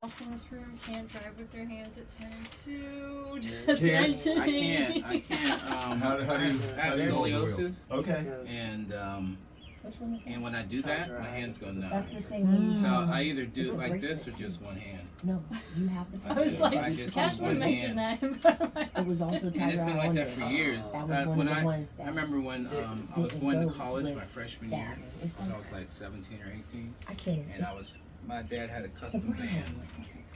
In this room can't drive with their hands at 10 and 2. I can't. How do you? I have scoliosis. Okay. And when I do that, my hands go numb. That's the same. So I either do it like this or just one hand. No, you have the. I was like, I just Cash use would one mention hand. that in front of my It was house. also And it's been like that for years. That was one When of the ones I that remember when I was didn't going to go college with my freshman that. year. It's So I like- was like 17 or 18. I can't. And my dad had a custom brown. van.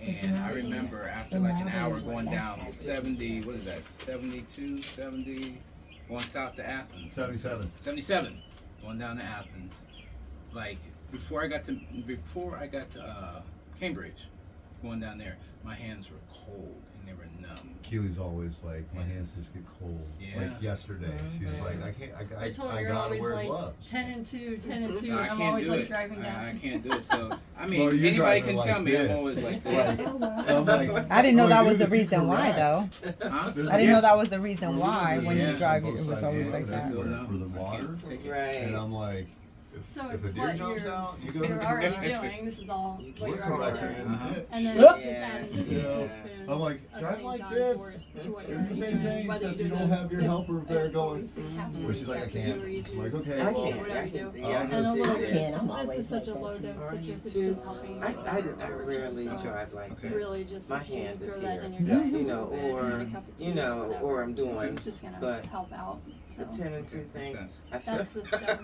And I remember after like an hour going down 70, what is that, 72, 70, going south to Athens. 77. 77, going down to Athens. Like before I got to Cambridge, going down there, my hands were cold and they were numb. Keely's always like, my hands just get cold. Yeah. Like yesterday, she was like, I can't. I told I her gotta always wear like gloves. 10 and 2, 10 and 2, No, I and I'm can't always do like it. driving down. I can't do it. So I mean, Well, you're anybody driving can tell like me this. I'm always like this. I'm like, I didn't know oh, that you was the would be reason why, correct. though. Huh? There's I didn't know that was the reason why when Yeah. you drive on it both was sides always of like the that. road No, for the I water. can't take it. Right. And I'm like, So if it's a deer what jumps you're, out, you go to you're the already correct. doing. This is all You what We're you're can't already correcting doing. in Uh-huh. the ditch. And then Yeah. just adding the Yeah. teaspoons I'm like, of drive St. like John's this. wort to what you're It's the already same doing, thing, whether except you you do don't those have your helper there going. 46 capsules But she's like, I exactly can't. or you do I'm like, okay, I well, can't. whatever I you can. do. Yeah, I And a can little do bit. can. I'm This always is such a like low that, too. dose Are you citrus. It's too? just helping. I rarely So drive like Okay. this. really just My if you hand is throw that here. in your cup, You know, a little bit, and or a cup of tea you know, whatever. or I'm doing It's just gonna but help out. the So 10 and 2 thing. I feel. that's the stuff.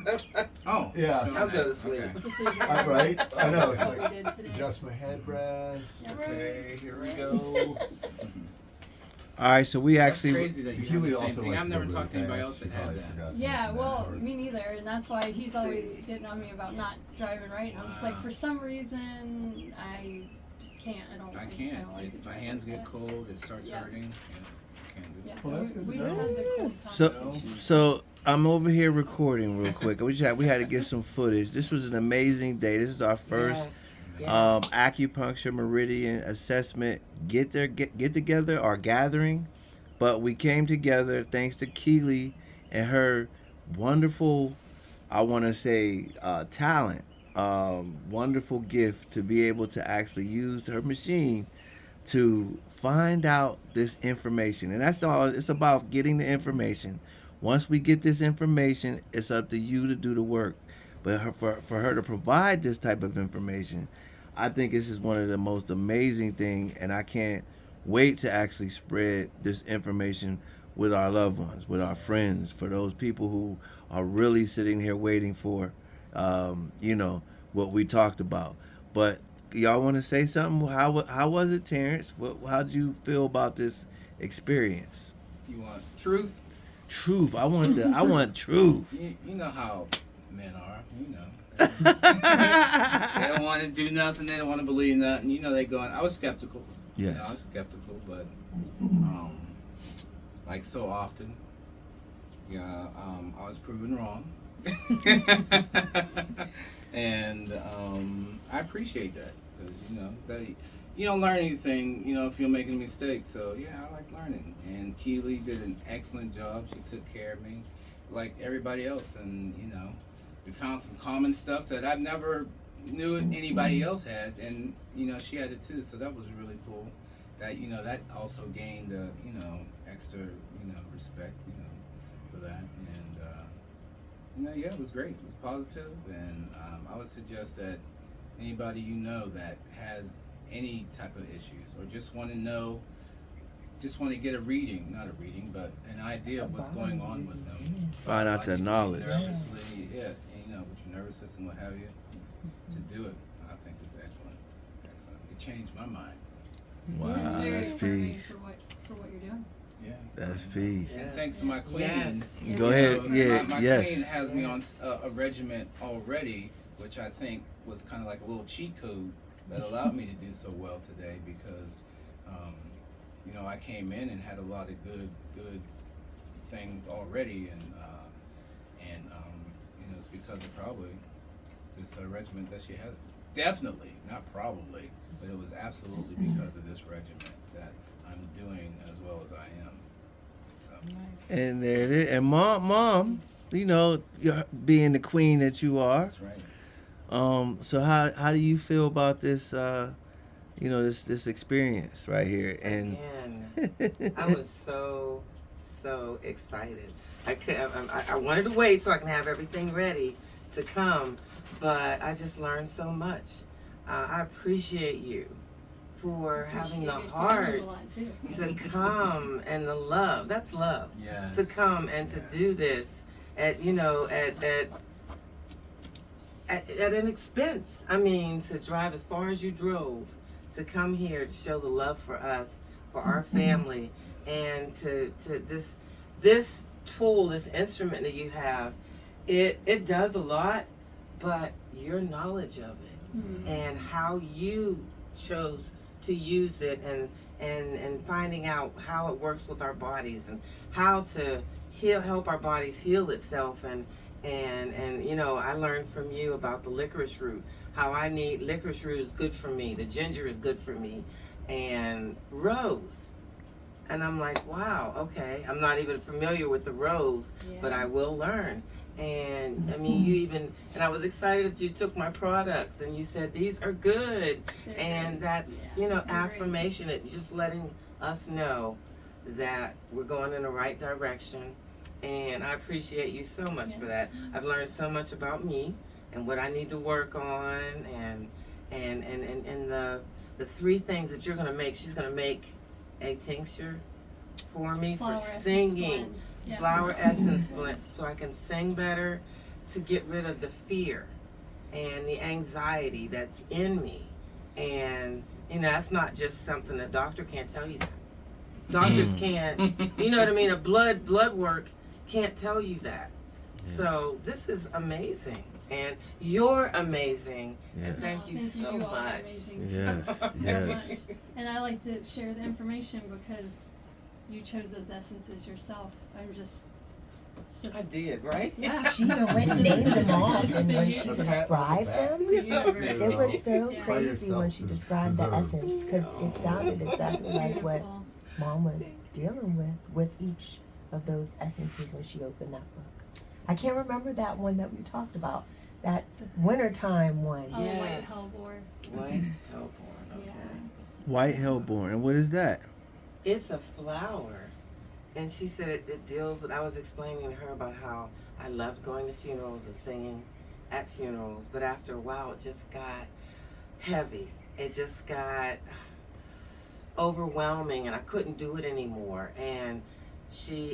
Oh, Yeah. so I'll go to okay. sleep. Just so you know I'm right. I know. It's what like, we did today. adjust my head rest. Yeah. Okay, here we go. All right, so we That's actually crazy that you have Keely the same also thing. likes I've to never go talked to really anybody fast. else She that had probably that. forgot to Yeah, mention well, that part. me neither, and that's why he's always getting on me about not driving right. And I'm just like, Wow. for some reason, I can't. I don't. I like- can't. I don't like to My drive hands like get that. cold. It starts Yeah. hurting. I can't do Yeah, it. Well, that's good we to just know. had the cool So- so I'm over here recording real quick. We had to get some footage. This was an amazing day. This is our first Yes. Acupuncture Meridian Assessment get together or gathering, but we came together thanks to Keely and her wonderful, I want to say, talent, wonderful gift to be able to actually use her machine to find out this information. And that's all. It's about getting the information. Once we get this information, it's up to you to do the work. But for her to provide this type of information, I think this is one of the most amazing things, and I can't wait to actually spread this information with our loved ones, with our friends, for those people who are really sitting here waiting for, what we talked about. But y'all want to say something? How was it, Terrence? How did you feel about this experience? You want truth? Truth. I want truth. You know how men are. You know. They don't want to do nothing. They don't want to believe nothing. You know, they going. I was skeptical. Yes. You know, I was skeptical, but like so often, I was proven wrong. And I appreciate that because that you don't learn anything if you're making mistakes. So yeah, I like learning. And Keely did an excellent job. She took care of me like everybody else, and we found some common stuff that I've never knew anybody else had, and she had it too. So that was really cool. That that also gained extra respect for that. And yeah, it was great. It was positive, and I would suggest that anybody that has any type of issues or just want to get a reading, not a reading, but an idea of what's going on with them. Find out the knowledge. Nervously, yeah, with your nervous system, what have you, to do it. I think it's excellent. Excellent. It changed my mind. Wow, Very that's affirming peace. for what you're doing. Yeah. That's peace. And thanks to my queen. Yes. Go ahead. Yeah, my yes. queen has me on a regiment already, which I think was kind of like a little cheat code that allowed me to do so well today because, I came in and had a lot of good things already, and it's because of probably this regiment that she has. Definitely, not probably, but it was absolutely because of this regiment that I'm doing as well as I am. So. And there it is. And mom, you're being the queen that you are. That's right. So how do you feel about this this experience right here. And Again, I was so excited. I wanted to wait so I can have everything ready to come, but I just learned so much. I appreciate you for having the heart to come, and the love. That's love. Yes. To come and to do this at an expense. I mean, to drive as far as you drove to come here to show the love for us, for our family, and to this tool, this instrument that you have, it does a lot, but your knowledge of it and how you chose to use it, and finding out how it works with our bodies, and how to help our bodies heal itself, and I learned from you about the licorice root, how licorice root is good for me, the ginger is good for me, and rose. And I'm like, wow, okay. I'm not even familiar with the rose, but I will learn. And I mean, and I was excited that you took my products and you said, these are good. And that's, affirmation. It's just letting us know that we're going in the right direction. And I appreciate you so much for that. I've learned so much about me and what I need to work on, and the 3 things that you're gonna make. She's gonna make a tincture for me for singing, flower essence blend, so I can sing better, to get rid of the fear and the anxiety that's in me. And that's not just something a doctor can't tell you that. Doctors can't, you know what I mean? A blood work can't tell you that. Yes. So this is amazing, and you're amazing. Yes. And thank you so You all are much. amazing. Yes, So yes. much. And I like to share the information because you chose those essences yourself. I'm just I did, right? yeah. She even went and named them off, It's and the when u- she That's a pat on the described back. them, the universe. it was so Yeah. crazy when she described the Deserved. essence, because it sounded exactly like what Beautiful. Mom was dealing with each of those essences when she opened that book. I can't remember that one that we talked about, that wintertime one. Oh, white Yes. hellebore. White hellebore, okay. Yeah. White hellebore. And what is that? It's a flower. And she said it deals with, I was explaining to her about how I loved going to funerals and singing at funerals, but after a while it just got heavy. It just got overwhelming, and I couldn't do it anymore. And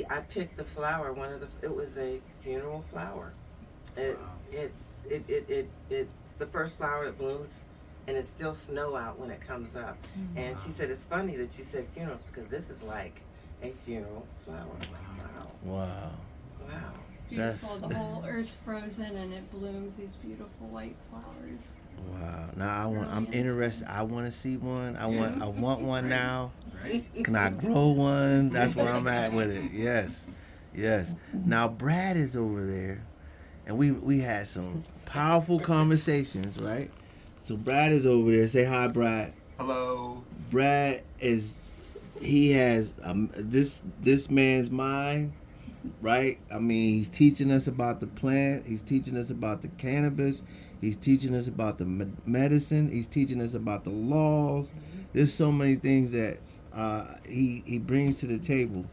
I picked the flower, it was a funeral flower. It's the first flower that blooms, and it's still snow out when it comes up. And she said, it's funny that you said funerals, because this is like a funeral flower. I'm like, Wow. wow. It's beautiful. The whole earth's frozen and it blooms these beautiful white flowers. Wow. Now I'm Really interested. I want to see one. I want one now. Right? Can I grow one? That's where I'm at with it. Yes. Yes. Now Brad is over there, and we had some powerful conversations, right? So Brad is over there. Say hi, Brad. Hello. Brad he has this man's mind, right? I mean, he's teaching us about the plant. He's teaching us about the cannabis. He's teaching us about the medicine. He's teaching us about the laws. There's so many things that he brings to the table.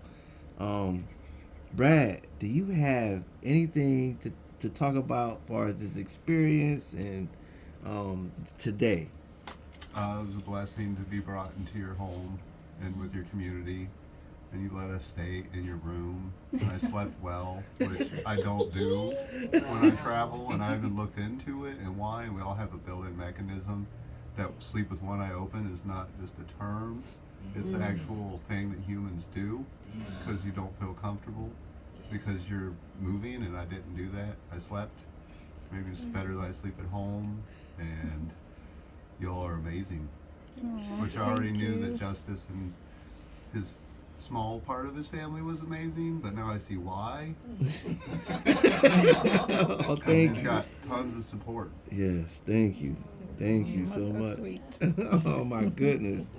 Brad, do you have anything to talk about as far as this experience and today? It was a blessing to be brought into your home and with your community, and you let us stay in your room. And I slept well, which I don't do when I travel, and I haven't looked into it and why. And we all have a built-in mechanism that sleep with one eye open is not just a term. It's an actual thing that humans do because you don't feel comfortable because you're moving, and I didn't do that. I slept. Maybe it's better that I sleep at home, and y'all are amazing. Which I already knew that Justice and his small part of his family was amazing, but now I see why. Oh, thank He's you. got tons of support. Yes, thank you. Thank you so much. Oh my goodness.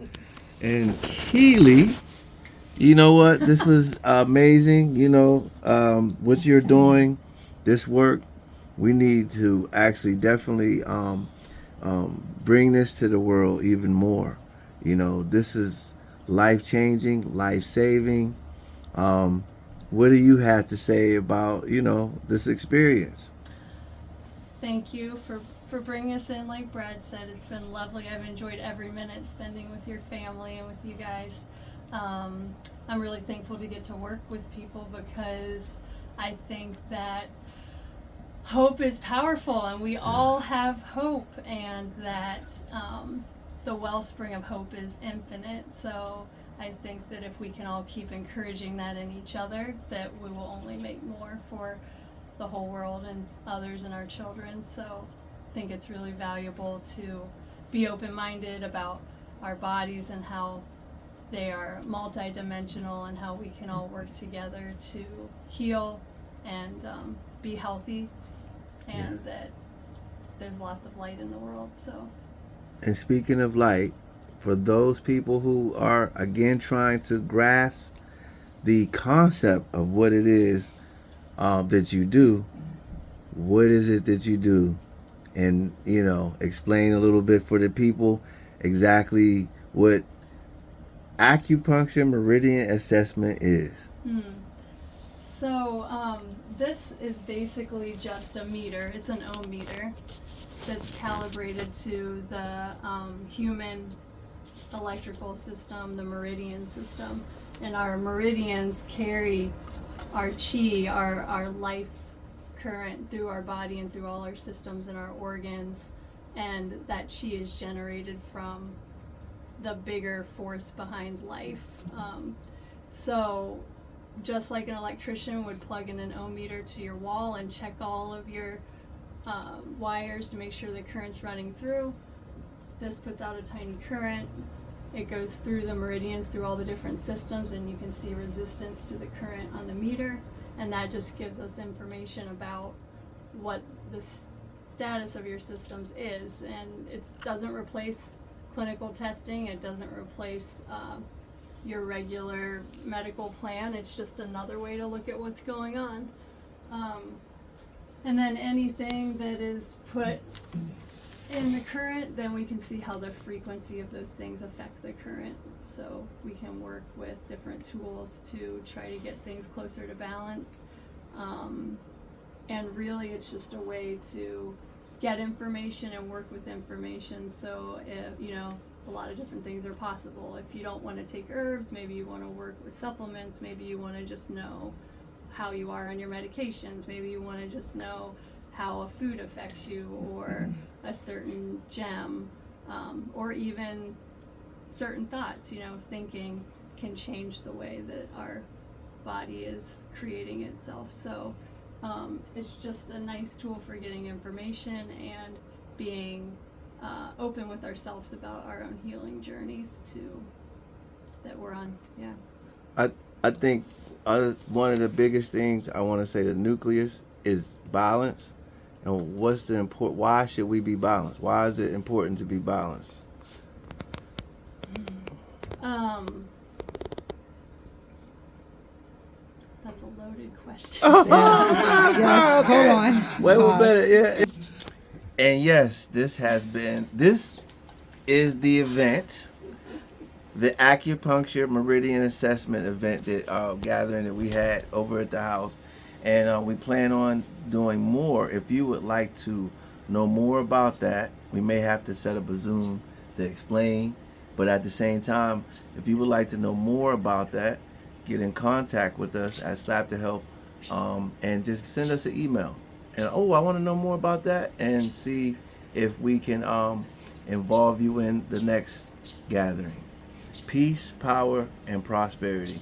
And Keely, you know what? This was amazing. What you're doing, this work, we need to actually definitely bring this to the world even more. You know, this is life-changing, life-saving. What do you have to say about, you know, this experience? Thank you for bringing us in. Like Brad said, it's been lovely. I've enjoyed every minute spending with your family and with you guys. I'm really thankful to get to work with people because I think that hope is powerful and we all have hope, and that the wellspring of hope is infinite. So I think that if we can all keep encouraging that in each other, that we will only make more for the whole world and others and our children. So I think it's really valuable to be open-minded about our bodies and how they are multidimensional and how we can all work together to heal and be healthy, and that there's lots of light in the world. So, and speaking of light, for those people who are again trying to grasp the concept of what it is that you do, what is it that you do? And, you know, explain a little bit for the people exactly what Acupuncture Meridian Assessment is. So this is basically just a meter. It's an ohm meter that's calibrated to the human electrical system, the meridian system. And our meridians carry our chi, our life current through our body and through all our systems and our organs. And that chi is generated from the bigger force behind life. So just like an electrician would plug in an ohm meter to your wall and check all of your wires to make sure the current's running through, this puts out a tiny current. It goes through the meridians, through all the different systems, and you can see resistance to the current on the meter, and that just gives us information about what the status of your systems is. And it doesn't replace clinical testing, it doesn't replace your regular medical plan. It's just another way to look at what's going on. And then anything that is put in the current, then we can see how the frequency of those things affect the current. So we can work with different tools to try to get things closer to balance. And really it's just a way to get information and work with information. So if, you know, a lot of different things are possible. If you don't want to take herbs, maybe you want to work with supplements, maybe you want to just know how you are on your medications, maybe you want to just know how a food affects you, or a certain gem, or even certain thoughts. You know, thinking can change the way that our body is creating itself. So it's just a nice tool for getting information and being open with ourselves about our own healing journeys that we're on. Yeah. I think one of the biggest things I want to say, the nucleus is balance. And what's the why should we be balanced? Why is it important to be balanced? That's a loaded question. Yes, hold on. Wait a minute, yeah. And yes, this is the event, the Acupuncture Meridian Assessment event, that gathering that we had over at the house. And we plan on doing more. If you would like to know more about that, we may have to set up a Zoom to explain. But at the same time, if you would like to know more about that, get in contact with us at Slap to Health, and just send us an email. And I want to know more about that, and see if we can involve you in the next gathering. Peace, power, and prosperity.